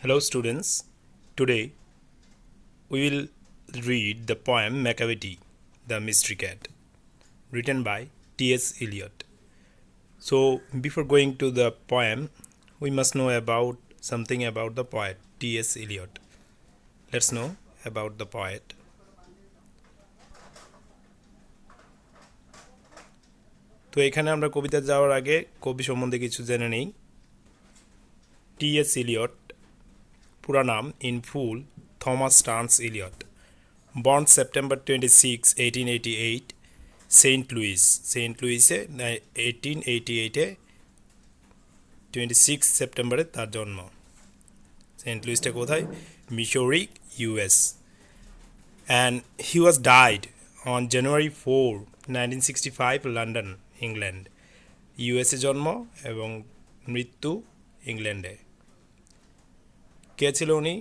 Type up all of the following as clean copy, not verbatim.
Hello, students. Today we will read the poem Macavity, the Mystery Cat, written by T.S. Eliot. So, before going to the poem, we must know about something about the poet T.S. Eliot. Let's know about the poet. তো এখানে আমরা কবিতা যাওয়ার আগে কবি সম্বন্ধে কিছু জেনে নেই। টি.এস. এলিয়ট, পুরা নাম in full Thomas Stearns Eliot, born September 26, 1888, Saint লুইসে 1888-এ 26 সেপ্টেম্বরে তার জন্ম। সেন্ট লুইসটা কোথায়? Missouri, US. And he was died on January 4, 1965, London, England. USA জন্ম এবং মৃত্যু ইংল্যান্ডে। কে ছিল উনি?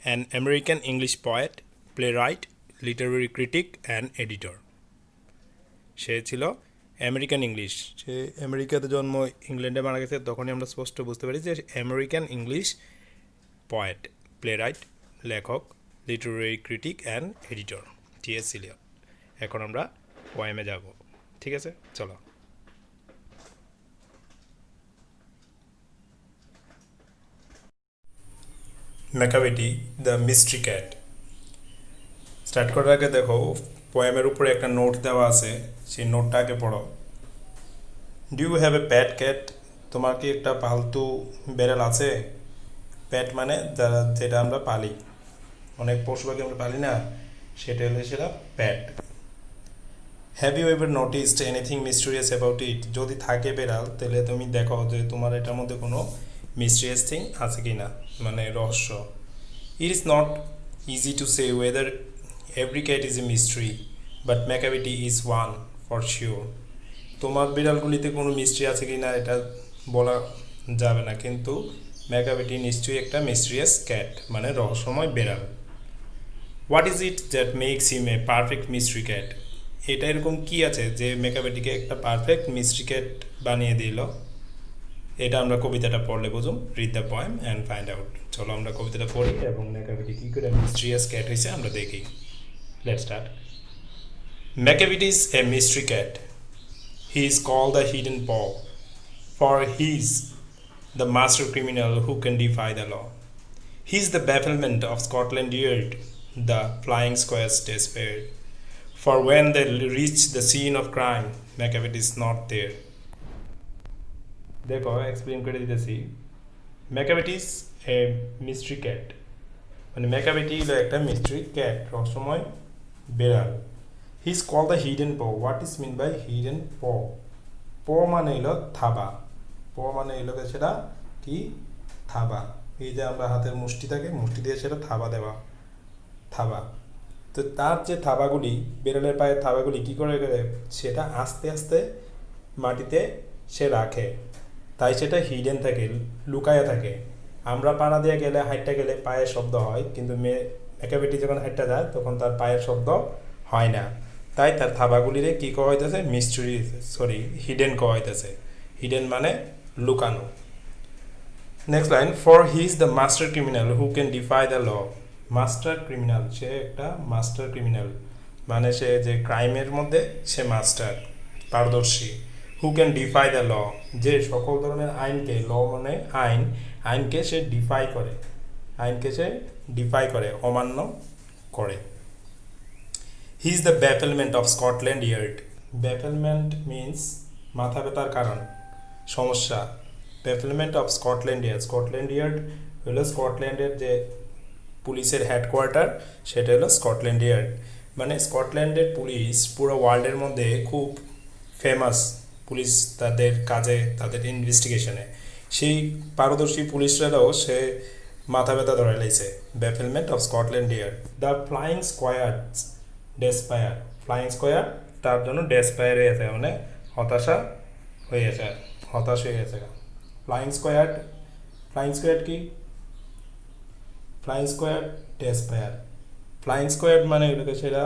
An American English poet, playwright, literary critic and editor. সে ছিল আমেরিকান ইংলিশ। সে আমেরিকাতে জন্ম, ইংল্যান্ডে মারা গেছে। তখনই আমরা স্পষ্ট বুঝতে পারি যে আমেরিকান ইংলিশ পয়েট, প্লেরাইট, লেখক, literary critic and editor T S. Eliot. এখন আমরা পোয়েমে যাব। ঠিক আছে, চলো। Macavity the mystery cat. Start করার আগে দেখো পোয়েমের উপরে একটা নোট দেওয়া আছে, সেই নোটটা আগে পড়ো। Do you have a pet cat? তোমার কি একটা পালতু বেড়াল আছে? প্যাট মানে যেটা আমরা পালি, অনেক পশু পাখি আমরা পালি না, সেটা pet. Have you ever noticed anything mysterious about it? যদি থাকে বেড়াল, তাহলে তুমি দেখো যে তোমার এটার মধ্যে কোনো মিস্টেরিয়াস থিং আছে কি না, মানে রহস্য। It is not easy to say whether every cat is a mystery, but Macavity is one for sure. তোমার বিড়ালগুলিতে কোনো মিস্ট্রি আছে কি না এটা বলা যাবে না, কিন্তু ম্যাকাভিটি নিশ্চয়ই একটা মিস্ট্রিয়াস ক্যাট, মানে রহস্যময় বেড়াল। What is it that makes him a perfect mystery cat? এটা এরকম কি আছে যে ম্যাকাভিটিকে একটা পারফেক্ট মিস্ট্রি ক্যাট বানিয়ে দিল? এটা আমরা কবিতাটা পড়লে বুঝুম। Read the poem and find out. চলো আমরা কবিতাটা পড়ি এবং ম্যাকাভিটি কী করে মিস্ট্রিয়াস ক্যাট হয়েছে আমরা দেখি। Let's start. Macavity is a mystery cat. He is called the hidden paw, for he is the master criminal who can defy the law. He is the bafflement of Scotland Yard, the flying squares despair. For when they reach the scene of crime, Macavity is not there. দেখো explain করে দিতেছি। Macavity is a mystery cat, মানে Macavity হলো একটা mystery cat, রহস্যময় বেড়াল। He is call the hidden paw. What is mean by hidden paw? Paw মানে হলো থাবা। পো মানে হলো সেটা কি? থাবা। এই যে আমরা হাতের মুষ্টি থাকে, মুষ্টি দিয়ে সেটা থাবা দেওয়া, থাবা। তো তার যে থাবাগুলি, বেড়ালের পায়ের থাবাগুলি কী করে করে সেটা আস্তে আস্তে মাটিতে সে রাখে, তাই সেটা হিডেন থাকে, লুকায়া থাকে। আমরা পাড়া দিয়ে গেলে, হাইটটা গেলে পায়ের শব্দ হয়, কিন্তু ম্যাকাভিটি যখন হাইটটা যায় তখন তার পায়ের শব্দ হয় না। তাই তার থাবাগুলিরে কী কওয়া হইতেছে? হিডেন কওয়া হইতেছে। হিডেন মানে লুকানো। Next line, for he is the master criminal who can defy the law. Master criminal, সে একটা মাস্টার ক্রিমিনাল, মানে সে যে ক্রাইমের মধ্যে সে মাস্টার, পারদর্শী। Who can defy the law, যে সকল ধরনের আইনকে, ল মানে আইন, আইনকে সে ডিফাই করে, আইনকে সে ডিফাই করে, অমান্য করে। He is the bafflement of Scotland Yard. Bafflement means মাথা ব্যথার কারণ, সমস্যা। Bafflement of Scotland Yard. Scotland Yard হলো স্কটল্যান্ডের যে পুলিশের হেডকোয়ার্টার, সেটা হলো স্কটল্যান্ড ইয়ার্ড। মানে স্কটল্যান্ডের পুলিশ পুরো ওয়ার্ল্ডের মধ্যে খুব ফেমাস পুলিশ, তাদের কাজে, তাদের ইনভেস্টিগেশনে। সেই পারদর্শী পুলিশরাও সে মাথা ব্যথা ধরে লাইছে। Bafflement of Scotland Yard. The flying squad's despair. Flying square তার জন্য ডেসপায়ার হয়ে আছে, মানে হতাশ হয়ে গেছে। ফ্লাইং স্কোয়ার্ড, ফ্লাইং স্কোয়ার্ড কি? Flying squad despair. Flying squad মানে এটাকে সেটা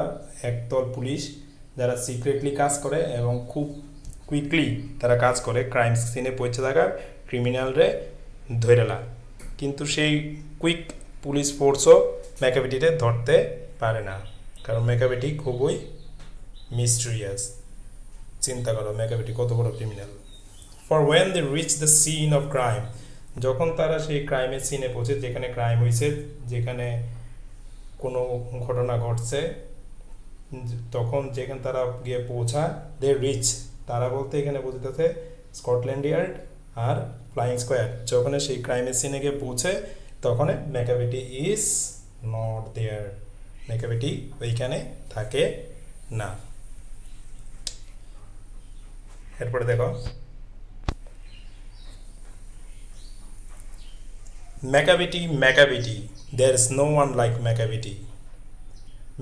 একদল পুলিশ যারা সিক্রেটলি কাজ করে এবং খুব কুইকলি তারা কাজ করে ক্রাইম সিনে পৌঁছে থাকা ক্রিমিনালরে ধরে কিন্তু সেই কুইক পুলিশ ফোর্সও ম্যাকাভিটিতে ধরতে পারে না, কারণ ম্যাকাভিটি খুবই মিস্টেরিয়াস। চিন্তা করো ম্যাকাভিটি কত বড় criminal. For when they reach the scene of crime, যখন তারা সেই ক্রাইমের সিনে পৌঁছে, যেখানে ক্রাইম হয়েছে, যেখানে কোনো ঘটনা ঘটছে, তখন যেখানে তারা গিয়ে পৌঁছায়, দে রিচ, তারা বলতে এখানে বোঝাতেছে স্কটল্যান্ড ইয়ার্ড আর ফ্লাইং স্কোয়ার, যখন সেই ক্রাইমের সিনে গিয়ে পৌঁছে তখন ম্যাকাভিটি ইজ নট দেয়ার, ম্যাকাভিটি ওইখানে থাকে না। এরপরে দেখো Macavity, Macavity, there is no one like Macavity.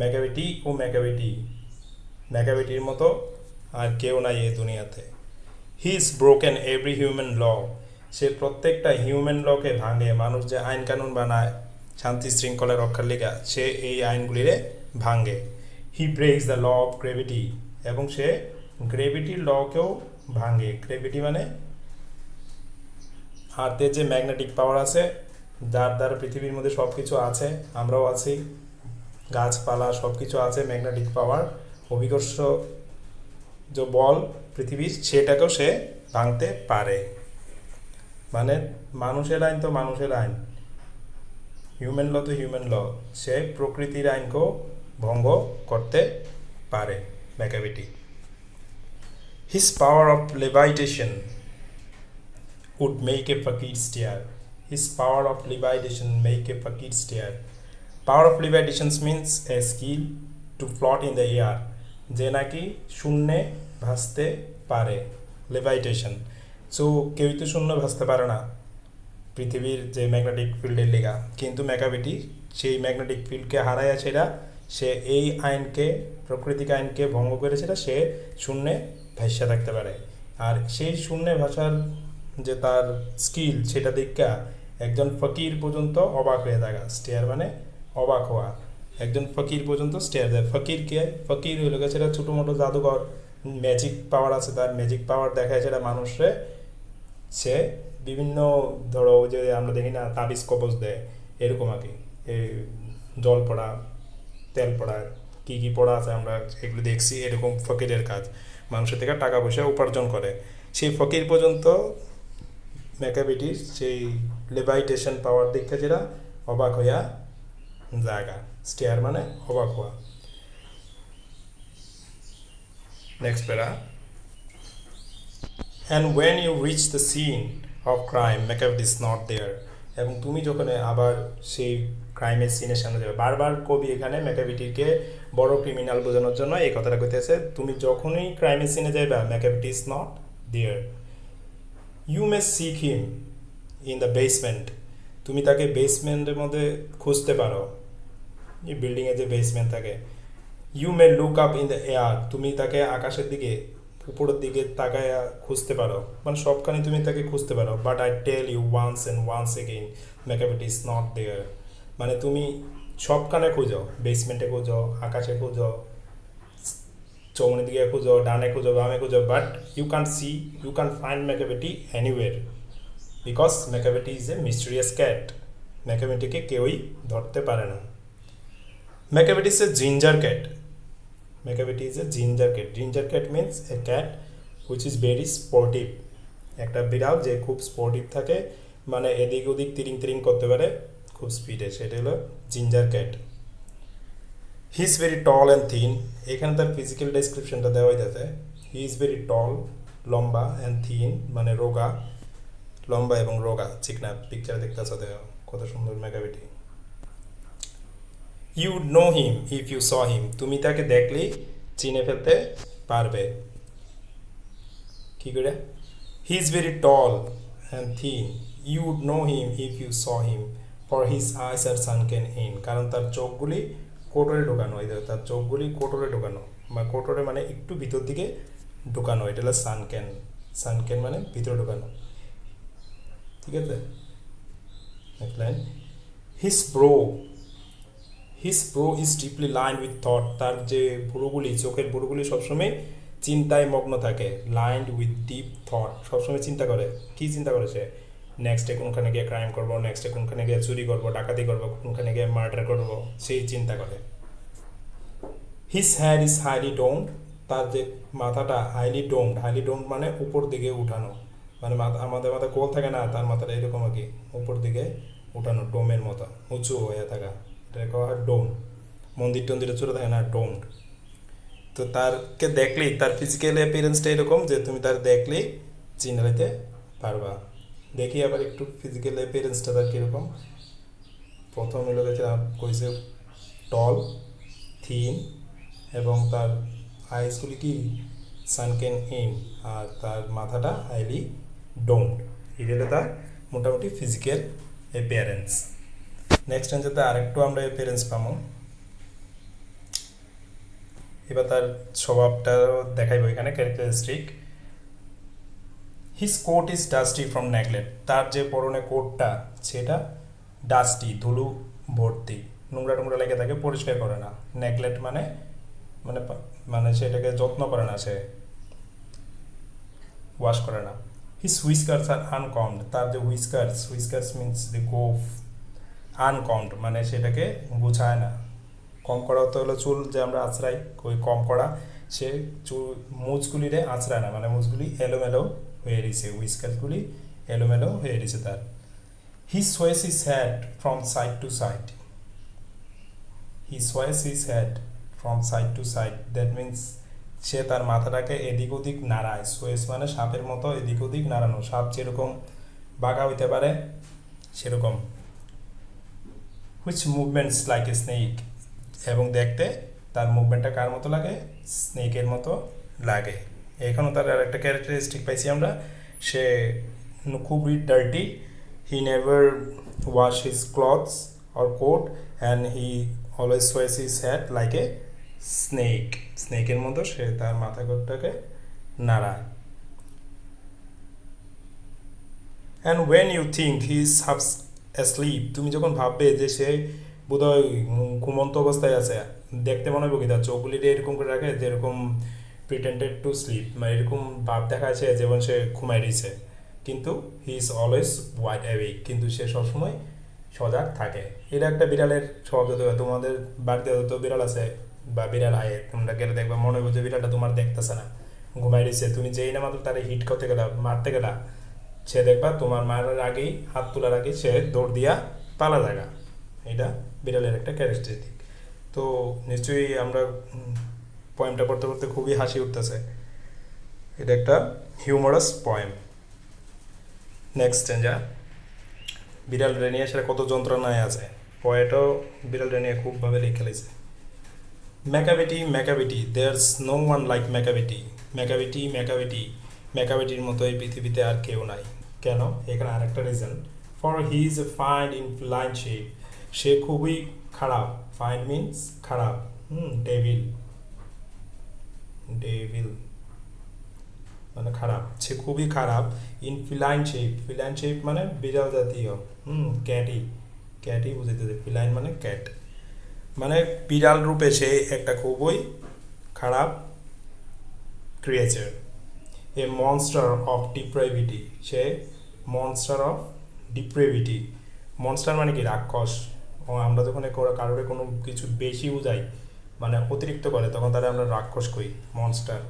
Macavity ও ম্যাকাভিটি, ম্যাকাভিটির মতো আর কেউ নাই এই দুনিয়াতে। He is broken every human law, সে প্রত্যেকটা হিউম্যান লকে ভাঙে। মানুষ যে আইন কানুন বানায় শান্তি শৃঙ্খলা রক্ষার লিগা, সে এই আইনগুলিরে ভাঙে। He breaks the law of gravity, এবং সে গ্রেভিটির লকেও ভাঙে। গ্রেভিটি মানে আর্থের যে ম্যাগনেটিক পাওয়ার আছে, যার দ্বারা পৃথিবীর মধ্যে সব কিছু আছে, আমরাও আছি, গাছপালা সব কিছু আছে, ম্যাগনেটিক পাওয়ার, অভিকর্ষ যে বল পৃথিবীর, সেটাকেও সে ভাঙতে পারে। মানে মানুষের আইন তো মানুষের আইন, হিউম্যান ল তো হিউম্যান ল, সে প্রকৃতির আইনকেও ভঙ্গ করতে পারে Macavity. His power of levitation would make a fakir stare. His power of levitation make a fakir stare. Power of levitation means a skill to float in the air, যে নাকি শূন্যে ভাসতে পারে, লেভাইটেশন। So কেউই তো শূন্য ভাসতে পারে না পৃথিবীর যে ম্যাগনেটিক ফিল্ডের লিগা, কিন্তু ম্যাকাভিটি সেই ম্যাগনেটিক ফিল্ডকে হারাইয়া সেটা, সে এই আইনকে, প্রাকৃতিক আইনকে ভঙ্গ করে সেটা সে শূন্যে ভাসা থাকতে পারে। আর সেই শূন্যে ভাষার যে তার স্কিল, সেটা দেখা একজন ফকির পর্যন্ত অবাক হয়ে থাকা। স্টেয়ার মানে অবাক হওয়া, একজন ফকির পর্যন্ত স্টেয়ার দেয়। ফকির কে? ফকির হইল গেছে সেটা ছোটো মোটো জাদুঘর, ম্যাজিক পাওয়ার আছে, তার ম্যাজিক পাওয়ার দেখায় সেটা মানুষরে, সে বিভিন্ন ধরো যে আমরা দেখি না তাবিজ কবজ দেয়, এরকম আর কি, এই জল পড়া, তেল পড়া, কী কী পড়া আছে আমরা এগুলো দেখছি, এরকম ফকিরের কাজ, মানুষের থেকে টাকা পয়সা উপার্জন করে। সেই ফকির পর্যন্ত ম্যাকাভিটির সেই লেভাইটেশন পাওয়ার দেখে যেটা অবাক হইয়া জায়গা। স্টেয়ার মানে অবাক হওয়া। Next para, and when you reach the scene of crime Macavity is not there, এবং তুমি যখন আবার সেই ক্রাইমের সিনের সামনে যাবে, বারবার কবি এখানে ম্যাকাভিটিকে বড় ক্রিমিনাল বোঝানোর জন্য এই কথাটা কইতেছে, তুমি যখনই ক্রাইমের সিনে যাইবা Macavity is not there. You may seek him in the basement, তুমি তাকে বেসমেন্টের মধ্যে খুঁজতে পারো, এই বিল্ডিংয়ে যে বেসমেন্ট থাকে। You may look up in the air, তুমি তাকে আকাশের দিকে, উপরের দিকে তাকায় খুঁজতে পারো, মানে সবখানে তুমি তাকে খুঁজতে পারো। But I tell you once and once again Macavity is not there, মানে তুমি সবখানে খুঁজো, বেসমেন্টে খুঁজো, আকাশে খুঁজো, চৌমনের দিকে খুঁজো, ডানে খুঁজো, বামে খুঁজো, but you can find Macavity anywhere, because Macavity is a mysterious cat, ম্যাকাভিটিকে কেউই ধরতে পারে না। Macavity is a ginger cat, Macavity is a ginger cat. Ginger cat means a cat which is very sportive, একটা বিড়াল যে খুব sportive থাকে, মানে এদিক ওদিক তিরিং তিরিং করতে পারে খুব স্পিডে, সেটা হলো ginger cat. He is very tall and thin, এখানে তার ফিজিক্যাল ডেসক্রিপশনটা দেওয়া হইতেছে। হি ইজ ভেরি টল, লম্বা, অ্যান্ড থিন মানে রোগা, লম্বা এবং রোগা, চিকনা, পিকচার দেখতেছ দেখো কত সুন্দর Macavity. You would know him if you saw him, তুমি তাকে দেখলেই চিনে ফেলতে পারবে। কি করে? He is very tall and thin, you would know him if you saw him, for his eyes are sunken in, কারণ তার চোখগুলি কোটরে ঢোকানো, এই তার চোখগুলি কোটরে ঢোকানো, বা কোটরে মানে একটু ভিতর দিকে ঢোকানো, এটা হলো সানকেন। সানকেন মানে ভিতরে ঢোকানো, ঠিক আছে। Next line, his bro is deeply line with thought, তার যে ভুরুগুলি, চোখের ভুরুগুলি সবসময় চিন্তায় মগ্ন থাকে। লাইন্ড উইথ ডিপ থট, সবসময় চিন্তা করে। কি চিন্তা করে সে? নেক্সটে কোনখানে গিয়ে ক্রাইম করব, নেক্সটে কোনখানে গিয়ে চুরি করব, ডাকাতি করব, কোনখানে গিয়ে মার্ডার করব, সেই চিন্তা করে। হিজ হেড ইজ হাইলি ডোমড, তার যে মাথাটা হাইলি ডোমড মানে উপর দিকে উঠানো, মানে আমাদের মাথায় গোল থাকে না, তার মাথাটা এরকম আর কি উপর দিকে উঠানো, ডোমের মতো উঁচু হয়ে থাকা, এটা করা হয় ডোম। মন্দির টন্দিরে চলে থাকে না, ডোমড। তো তারকে দেখলেই তার ফিজিক্যাল অ্যাপিয়ারেন্সটা এরকম যে তুমি তার দেখলেই চিনে নিতে পারবা। দেখি আবার একটু ফিজিক্যাল অ্যাপিয়ারেন্সটা তার কীরকম। প্রথম হলো কইছে টল, থিন, এবং তার আইসগুলি কি সানকেন ইন, আর তার মাথাটা হাইলি ডোমড। এটা হলো তার মোটামুটি ফিজিক্যাল অ্যাপিয়ারেন্স। নেক্সট টাইমটাতে আরেকটু আমরা অ্যাপিয়ারেন্স পাবো। এবার তার স্বভাবটা দেখাইব এখানে, characteristic. His coat is dusty from neglect, তার যে পরনে কোটটা সেটা ডাস্টি, ধুলো ভর্তি, নোংরা টোংরা লেগে থাকে, পরিষ্কার করে না। নেগলেক্ট মানে মানে মানে সেটাকে যত্ন করে না, সে ওয়াশ করে না। হিজ হুইস্কার্স আর আনকাউন্ট, তার যে হুইস্কার্স মিনস দি গোফ, আনকাউন্ট মানে সেটাকে গুছায় না। কম করা হতে হলো চুল যে আমরা আঁচড়াই, ওই কম করা, সে চুল মুজগুলিরে আঁচড়ায় না, মানে মুজগুলি এলোমেলো হয়ে রয়েছে, হুইস্কারগুলি এলোমেলো হয়ে রয়েছে তার। He sways his head from side to side, he sways his head from side to side, that means সে তার মাথাটাকে এদিক ওদিক নাড়ায়। সোয়েস মানে সাপের মতো এদিক ওদিক নাড়ানো, সাপ যেরকম বাঁকা হইতে পারে সেরকম। Which movements like a snake, এবং দেখতে তার মুভমেন্টটা কার মতো লাগে, স্নেকের মতো লাগে। এখানেও তার আর একটা ক্যারেক্টারিস্টিক পাইছি আমরা, সে খুবই dirty, he never wash his clothes or coat and he always waves his head like a স্নেকের মতো সে তার মাথা কোটটাকে নাড়ায়। And when you think he is half asleep, তুমি যখন ভাববে যে সে বোধহয় ঘুমন্ত অবস্থায় আছে, দেখতে মনে হবে কি তার চোখগুলিতে এরকম করে রাখে যেরকম প্রিটেন্ডেড টু স্লিপ, মানে এরকম ভাব দেখাচ্ছে যেমন সে ঘুমাই দিয়েছে, কিন্তু he is always wide awake, কিন্তু সে সবসময় সজাগ থাকে। এটা একটা বিড়ালের স্বভাব। যদি তোমাদের বাড়িতে হয়তো বিড়াল আছে বা বিড়াল আয়ে, তোমরা গেলে দেখবা মনে হবে যে বিড়ালটা তোমার দেখতেছে না, ঘুমাই দিচ্ছে, তুমি যেই না মাত্র তারা হিট করতে গেলা, মারতে গেলা, সে দেখবা তোমার মারার আগেই, হাত তোলার আগেই সে দৌড় দিয়া পালা জায়গা। এটা বিড়ালের একটা ক্যারেক্টারিস্টিক। তো নিশ্চয়ই আমরা পয়েমটা পড়তে পড়তে খুবই হাসি উঠতেছে, এটা একটা হিউমারাস পয়েম। নেক্সট যা বিড়াল নিয়ে সেটা কত যন্ত্রণায় আছে, পয়েটও বিড়াল নিয়ে খুবভাবে লিখে লিখেছে। Macavity, there's no one like ম্যাকাবেটির মতো এই পৃথিবীতে আর কেউ নাই। কেন? এখানে আরেকটা reason, for he is a fiend in line shape, সে খুবই খারাপ, ফাইন্ড মিনস খারাপ, ডেভিল মানে খারাপ, সে খুবই খারাপ। ইন ফিলাইন শেপ মানে বিড়াল জাতীয়, ক্যাটই বুঝাইতেছে, ফিলাইন মানে ক্যাট, মানে বিড়াল রূপে সে একটা খুবই খারাপ creature. A monster of depravity, সে মনস্টার অফ ডিপ্রাইভিটি, মনস্টার মানে কি রাক্ষস। আমরা যখন কারোর কোনো কিছু বেশি বুঝাই, মানে অতিরিক্ত করে, তখন তারা আমরা রাক্ষস কই, মনস্টার।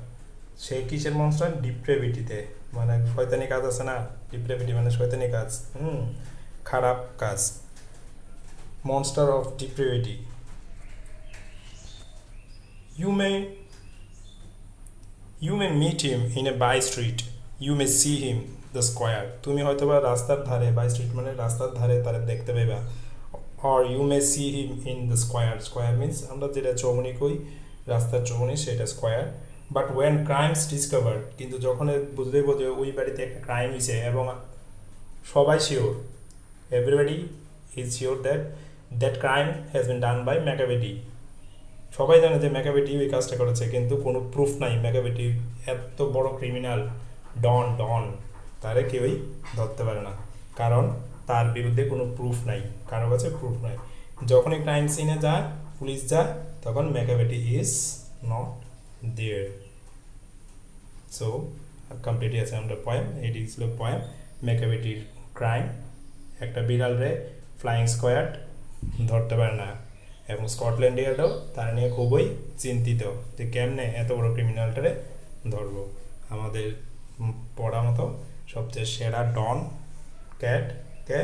সে কিসের মনস্টার? ডিপ্রেভিটিতে, মানে শয়তানি কাজ আছে না, ডিপ্রেভিটি মানে শয়তানি কাজ, খারাপ কাজ, monster of depravity. You may meet him in a by street, you may see him the square, তুমি হয়তো বা রাস্তার ধারে, বাই স্ট্রিট মানে রাস্তার ধারে তারা দেখতে পাইবা, or you may see him in the square means আমরা যেটা চৌমনি কই, রাস্তার চৌমনি, সেটা square. But when crimes discovered, কিন্তু যখন বুঝতে যে ওই বাড়িতে একটা ক্রাইম হয়েছে এবং সবাই sure, everybody is sure that crime has been done by Macavity, সবাই জানে যে ম্যাকাবেটি ওই কাজটা করেছে, কিন্তু কোনো প্রুফ নাই। ম্যাকাবেটি এত বড় ক্রিমিনাল, ডন, তারে কেউই ধরতে পারে না, কারণ তার বিরুদ্ধে কোনো প্রুফ নাই, কারো কাছে প্রুফ নাই। যখনই ক্রাইম সিনে যায়, পুলিশ যায়, তখন Macavity is not there. So completely আছে আমরা পয়েম, এটি ছিল পয়েম ম্যাকাবেটির ক্রাইম, একটা বিড়াল রে ফ্লাইং স্কোয়াড ধরতে পারে না, এবং স্কটল্যান্ড ইয়ার্ডও তার নিয়ে খুবই চিন্তিত যে কেমনে এত বড় ক্রিমিনালটারে ধরবো। আমাদের পড়া মতো সবচেয়ে সেরা ডন ক্যাট কে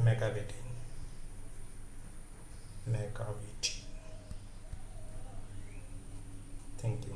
ম্যাকাবেটি। Thank you.